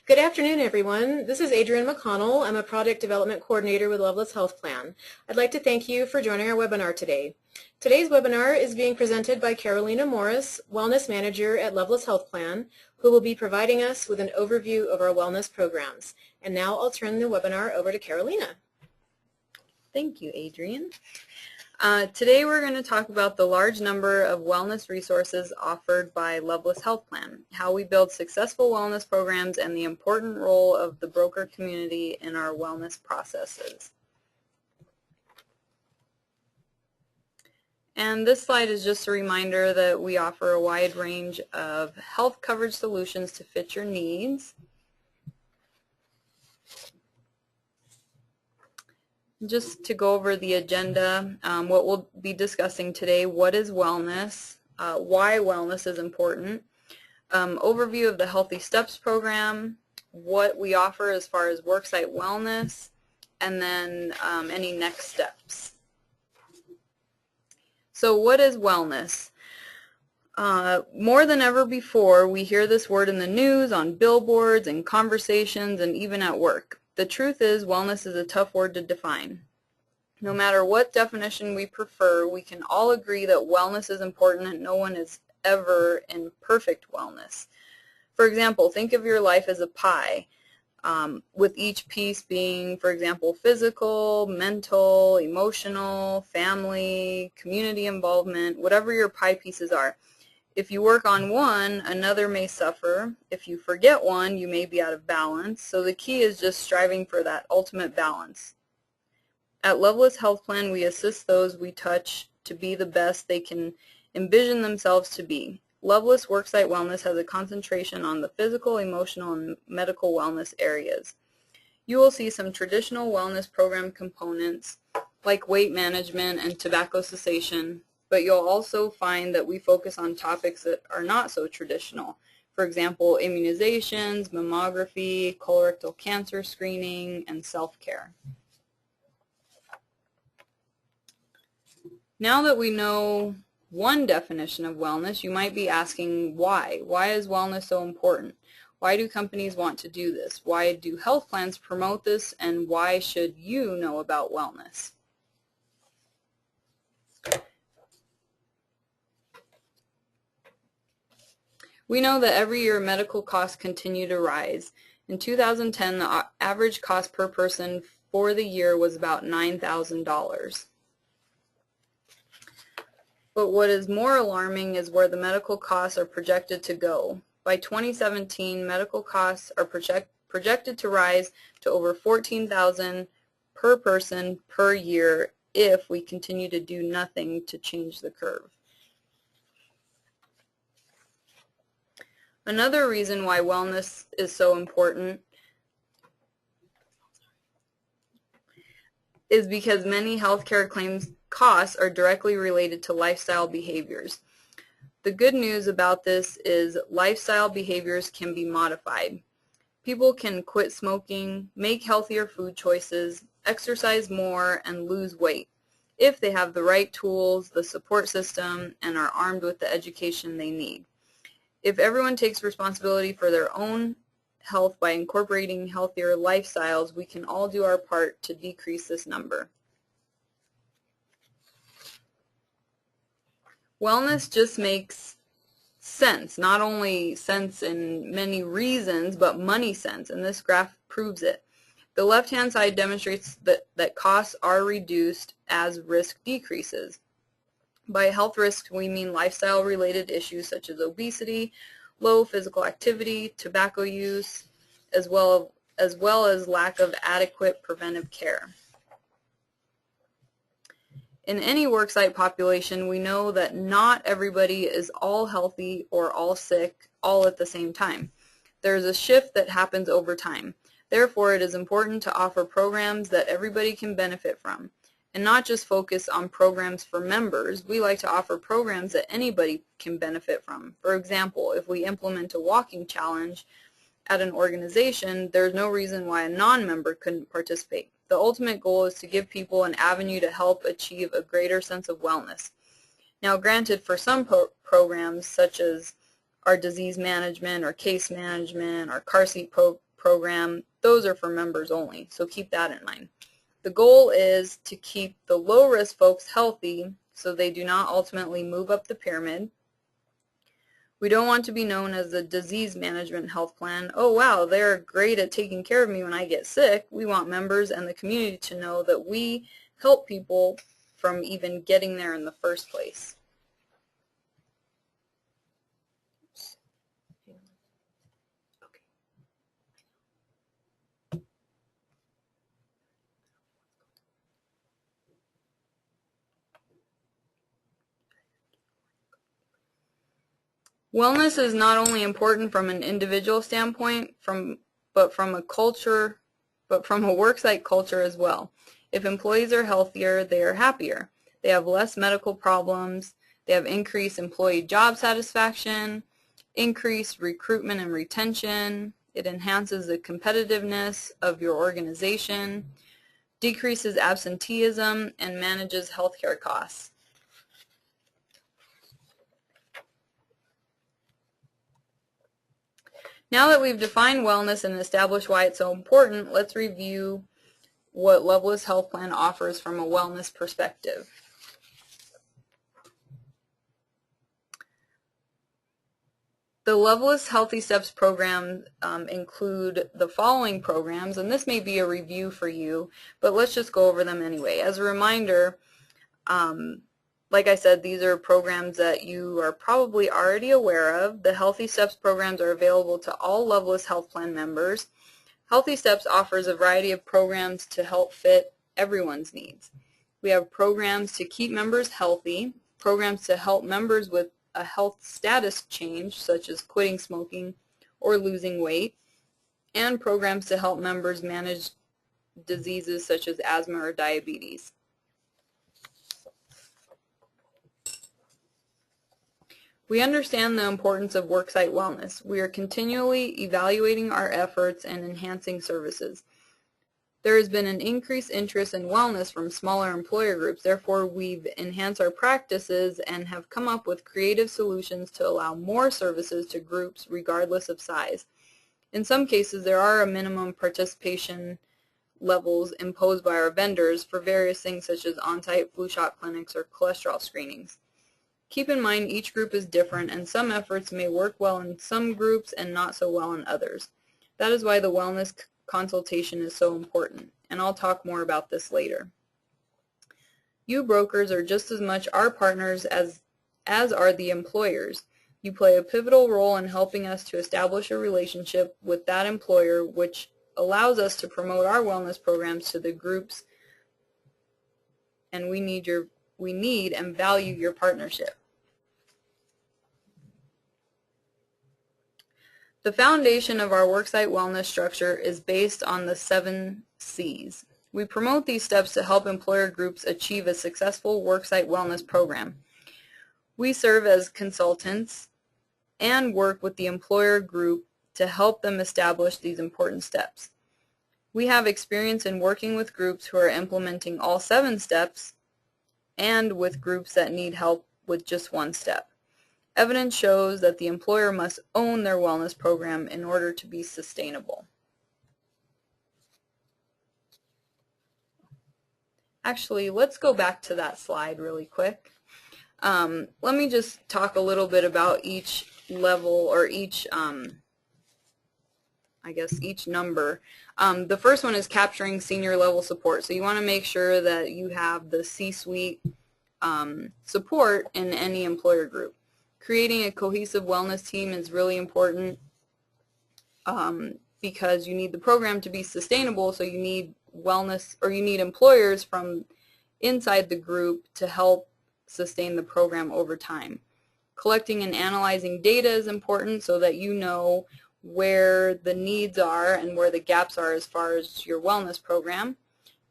Good afternoon, everyone. This is Adrienne McConnell. I'm a Product Development Coordinator with Lovelace Health Plan. I'd like to thank you for joining our webinar today. Today's webinar is being presented by Carolina Morris, Wellness Manager at Lovelace Health Plan, who will be providing us with an overview of our wellness programs. And now I'll turn the webinar over to Carolina. Thank you, Adrienne. Today we're going to talk about the large number of wellness resources offered by Lovelace Health Plan, how we build successful wellness programs, and the important role of the broker community in our wellness processes. And this slide is just a reminder that we offer a wide range of health coverage solutions to fit your needs. Just to go over the agenda, what we'll be discussing today: what is wellness, why wellness is important, overview of the Healthy Steps program, what we offer as far as Worksite wellness, and then any next steps. So what is wellness? More than ever before, we hear this word in the news, on billboards, in conversations, and even at work. The truth is, wellness is a tough word to define. No matter what definition we prefer, we can all agree that wellness is important and no one is ever in perfect wellness. For example, think of your life as a pie, with each piece being, for example, physical, mental, emotional, family, community involvement, whatever your pie pieces are. If you work on one, another may suffer. If you forget one, you may be out of balance. So the key is just striving for that ultimate balance. At Lovelace Health Plan, we assist those we touch to be the best they can envision themselves to be. Lovelace Worksite Wellness has a concentration on the physical, emotional, and medical wellness areas. You will see some traditional wellness program components like weight management and tobacco cessation, but you'll also find that we focus on topics that are not so traditional. For example, immunizations, mammography, colorectal cancer screening, and self-care. Now that we know one definition of wellness, you might be asking why. Why is wellness so important? Why do companies want to do this? Why do health plans promote this? And why should you know about wellness? We know that every year medical costs continue to rise. In 2010, the average cost per person for the year was about $9,000. But what is more alarming is where the medical costs are projected to go. By 2017, medical costs are projected to rise to over $14,000 per person per year if we continue to do nothing to change the curve. Another reason why wellness is so important is because many healthcare claims costs are directly related to lifestyle behaviors. The good news about this is lifestyle behaviors can be modified. People can quit smoking, make healthier food choices, exercise more, and lose weight if they have the right tools, the support system, and are armed with the education they need. If everyone takes responsibility for their own health by incorporating healthier lifestyles, we can all do our part to decrease this number. Wellness just makes sense, not only sense in many reasons, but money sense, and this graph proves it. The left-hand side demonstrates that costs are reduced as risk decreases. By health risks, we mean lifestyle-related issues such as obesity, low physical activity, tobacco use, as well as lack of adequate preventive care. In any worksite population, we know that not everybody is all healthy or all sick all at the same time. There's a shift that happens over time. Therefore, it is important to offer programs that everybody can benefit from, and not just focus on programs for members. We like to offer programs that anybody can benefit from. For example, if we implement a walking challenge at an organization, there's no reason why a non-member couldn't participate. The ultimate goal is to give people an avenue to help achieve a greater sense of wellness. Now, granted, for some programs, such as our disease management or case management, our car seat program, those are for members only, so keep that in mind. The goal is to keep the low-risk folks healthy so they do not ultimately move up the pyramid. We don't want to be known as a disease management health plan. Oh wow, they're great at taking care of me when I get sick. We want members and the community to know that we help people from even getting there in the first place. Wellness is not only important from an individual standpoint, but from a worksite culture as well. If employees are healthier, they are happier. They have less medical problems. They have increased employee job satisfaction, increased recruitment and retention. It enhances the competitiveness of your organization, decreases absenteeism, and manages healthcare costs. Now that we've defined wellness and established why it's so important, let's review what Lovelace Health Plan offers from a wellness perspective. The Lovelace Healthy Steps program include the following programs, and this may be a review for you, but let's just go over them anyway. As a reminder, like I said, these are programs that you are probably already aware of. The Healthy Steps programs are available to all Lovelace Health Plan members. Healthy Steps offers a variety of programs to help fit everyone's needs. We have programs to keep members healthy, programs to help members with a health status change, such as quitting smoking or losing weight, and programs to help members manage diseases such as asthma or diabetes. We understand the importance of worksite wellness. We are continually evaluating our efforts and enhancing services. There has been an increased interest in wellness from smaller employer groups. Therefore, we've enhanced our practices and have come up with creative solutions to allow more services to groups regardless of size. In some cases, there are a minimum participation levels imposed by our vendors for various things such as on-site flu shot clinics or cholesterol screenings. Keep in mind each group is different, and some efforts may work well in some groups and not so well in others. That is why the wellness consultation is so important, and I'll talk more about this later. You brokers are just as much our partners as are the employers. You play a pivotal role in helping us to establish a relationship with that employer, which allows us to promote our wellness programs to the groups, and we need and value your partnership. The foundation of our worksite wellness structure is based on the 7 C's. We promote these steps to help employer groups achieve a successful worksite wellness program. We serve as consultants and work with the employer group to help them establish these important steps. We have experience in working with groups who are implementing all 7 steps and with groups that need help with just 1 step. Evidence shows that the employer must own their wellness program in order to be sustainable. Actually, let's go back to that slide really quick. Let me just talk a little bit about each level or each, each number. The first one is capturing senior level support. So you want to make sure that you have the C-suite support in any employer group. Creating a cohesive wellness team is really important because you need the program to be sustainable, so you need you need employers from inside the group to help sustain the program over time. Collecting and analyzing data is important so that you know where the needs are and where the gaps are as far as your wellness program.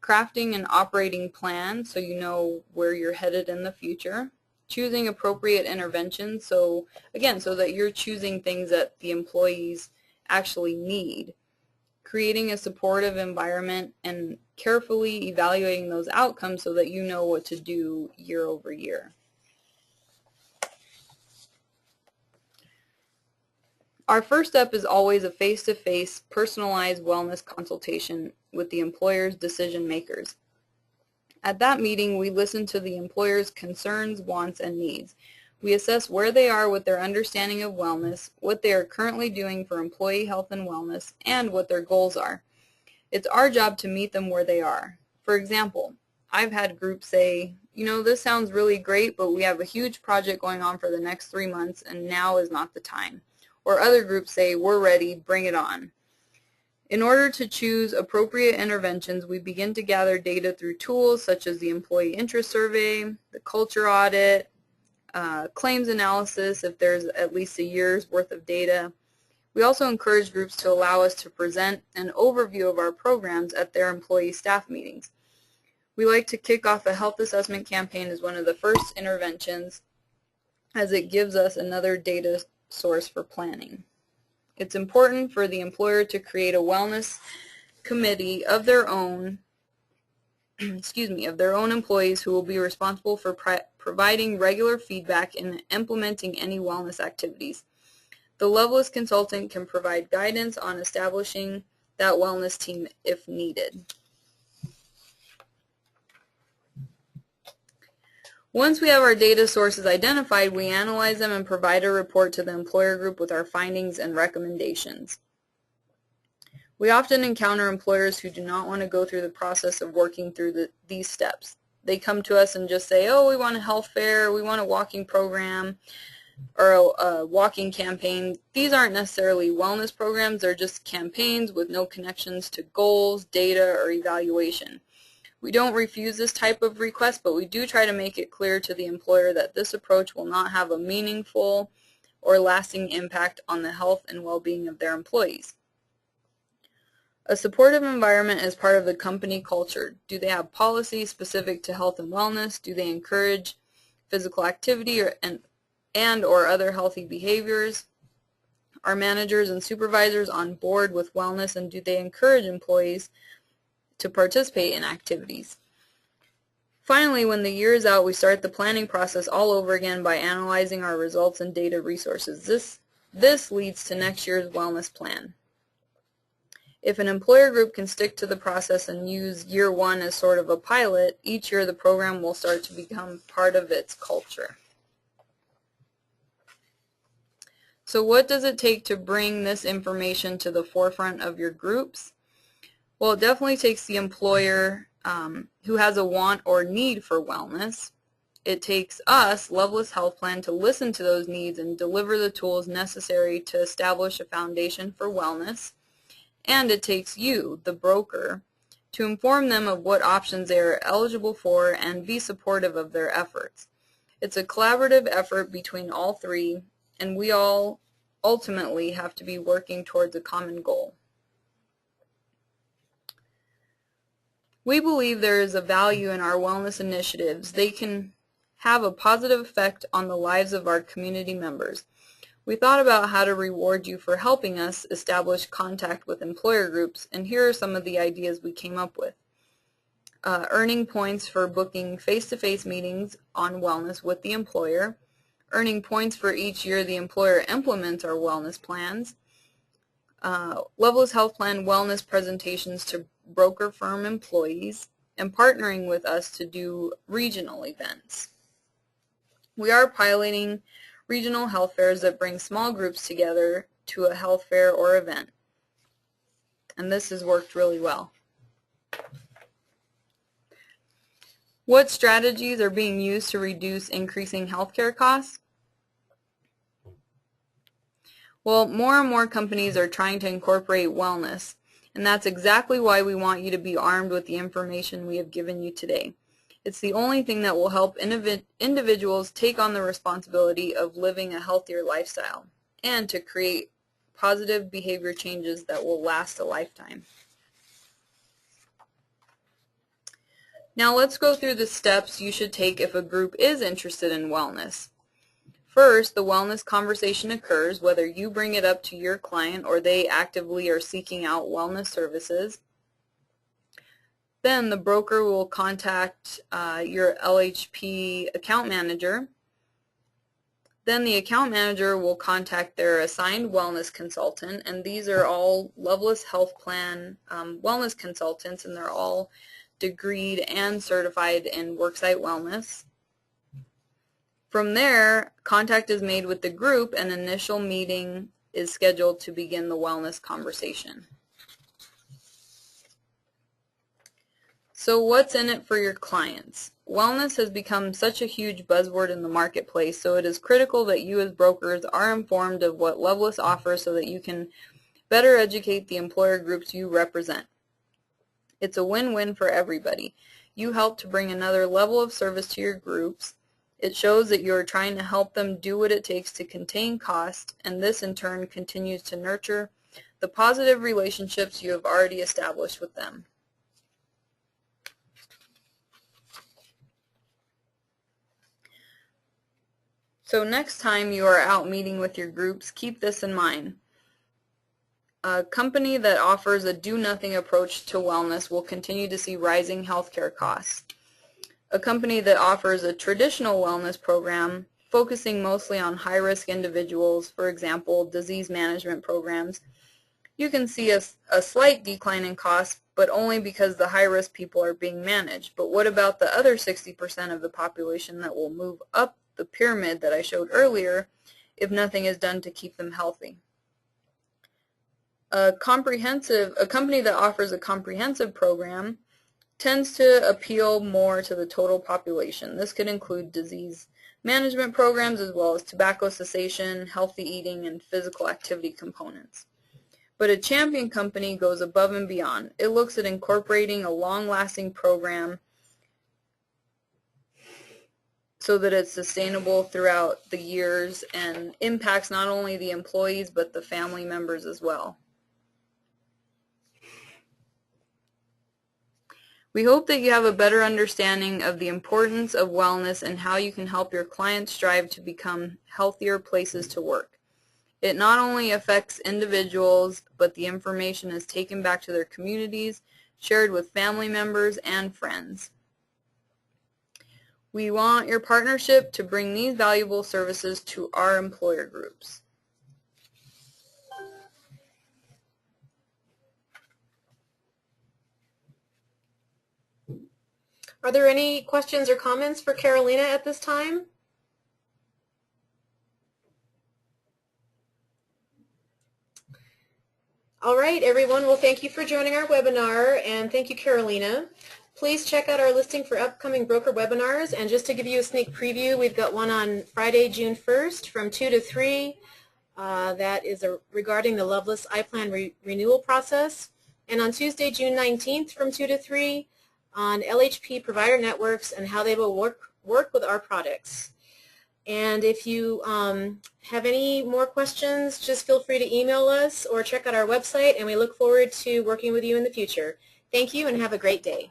Crafting an operating plan so you know where you're headed in the future. Choosing appropriate interventions, so that you're choosing things that the employees actually need. Creating a supportive environment and carefully evaluating those outcomes so that you know what to do year over year. Our first step is always a face-to-face, personalized wellness consultation with the employer's decision makers. At that meeting, we listen to the employer's concerns, wants, and needs. We assess where they are with their understanding of wellness, what they are currently doing for employee health and wellness, and what their goals are. It's our job to meet them where they are. For example, I've had groups say, you know, this sounds really great, but we have a huge project going on for the next 3 months, and now is not the time. Or other groups say, we're ready, bring it on. In order to choose appropriate interventions, we begin to gather data through tools such as the employee interest survey, the culture audit, claims analysis if there's at least a year's worth of data. We also encourage groups to allow us to present an overview of our programs at their employee staff meetings. We like to kick off a health assessment campaign as one of the first interventions, as it gives us another data source for planning. It's important for the employer to create a wellness committee of their own, of their own employees who will be responsible for providing regular feedback and implementing any wellness activities. The Lovelace consultant can provide guidance on establishing that wellness team if needed. Once we have our data sources identified, we analyze them and provide a report to the employer group with our findings and recommendations. We often encounter employers who do not want to go through the process of working through these steps. They come to us and just say, oh, we want a health fair, we want a walking program, or a walking campaign. These aren't necessarily wellness programs, they're just campaigns with no connections to goals, data, or evaluation. We don't refuse this type of request, but we do try to make it clear to the employer that this approach will not have a meaningful or lasting impact on the health and well-being of their employees. A supportive environment is part of the company culture. Do they have policies specific to health and wellness? Do they encourage physical activity or other healthy behaviors? Are managers and supervisors on board with wellness, and do they encourage employees to participate in activities? Finally, when the year is out, we start the planning process all over again by analyzing our results and data resources. This leads to next year's wellness plan. If an employer group can stick to the process and use year one as sort of a pilot, each year the program will start to become part of its culture. So what does it take to bring this information to the forefront of your groups? Well, it definitely takes the employer who has a want or need for wellness. It takes us, Lovelace Health Plan, to listen to those needs and deliver the tools necessary to establish a foundation for wellness. And it takes you, the broker, to inform them of what options they are eligible for and be supportive of their efforts. It's a collaborative effort between all three, and we all ultimately have to be working towards a common goal. We believe there is a value in our wellness initiatives. They can have a positive effect on the lives of our community members. We thought about how to reward you for helping us establish contact with employer groups, and here are some of the ideas we came up with. Earning points for booking face-to-face meetings on wellness with the employer, earning points for each year the employer implements our wellness plans, Lovelace Health Plan wellness presentations to broker firm employees, and partnering with us to do regional events. We are piloting regional health fairs that bring small groups together to a health fair or event, and this has worked really well. What strategies are being used to reduce increasing healthcare costs? Well, more and more companies are trying to incorporate wellness, and that's exactly why we want you to be armed with the information we have given you today. It's the only thing that will help individuals take on the responsibility of living a healthier lifestyle and to create positive behavior changes that will last a lifetime. Now let's go through the steps you should take if a group is interested in wellness. First, the wellness conversation occurs, whether you bring it up to your client or they actively are seeking out wellness services. Then the broker will contact your LHP account manager. Then the account manager will contact their assigned wellness consultant, and these are all Lovelace Health Plan wellness consultants, and they're all degreed and certified in Worksite Wellness. From there, contact is made with the group, and an initial meeting is scheduled to begin the wellness conversation. So what's in it for your clients? Wellness has become such a huge buzzword in the marketplace, so it is critical that you as brokers are informed of what Lovelace offers so that you can better educate the employer groups you represent. It's a win-win for everybody. You help to bring another level of service to your groups. It shows that you are trying to help them do what it takes to contain cost, and this in turn continues to nurture the positive relationships you have already established with them. So next time you are out meeting with your groups, keep this in mind. A company that offers a do-nothing approach to wellness will continue to see rising healthcare costs. A company that offers a traditional wellness program, focusing mostly on high-risk individuals, for example, disease management programs, you can see a slight decline in costs, but only because the high-risk people are being managed. But what about the other 60% of the population that will move up the pyramid that I showed earlier if nothing is done to keep them healthy? A company that offers a comprehensive program tends to appeal more to the total population. This could include disease management programs as well as tobacco cessation, healthy eating, and physical activity components. But a champion company goes above and beyond. It looks at incorporating a long-lasting program so that it's sustainable throughout the years and impacts not only the employees but the family members as well. We hope that you have a better understanding of the importance of wellness and how you can help your clients strive to become healthier places to work. It not only affects individuals, but the information is taken back to their communities, shared with family members and friends. We want your partnership to bring these valuable services to our employer groups. Are there any questions or comments for Carolina at this time? All right, everyone. Well, thank you for joining our webinar, and thank you, Carolina. Please check out our listing for upcoming broker webinars, and just to give you a sneak preview, we've got one on Friday, June 1st from 2 to 3. That is regarding the Lovelace iPlan renewal process. And on Tuesday, June 19th from 2 to 3 on LHP provider networks and how they will work with our products. And if you have any more questions, just feel free to email us or check out our website, and we look forward to working with you in the future. Thank you and have a great day.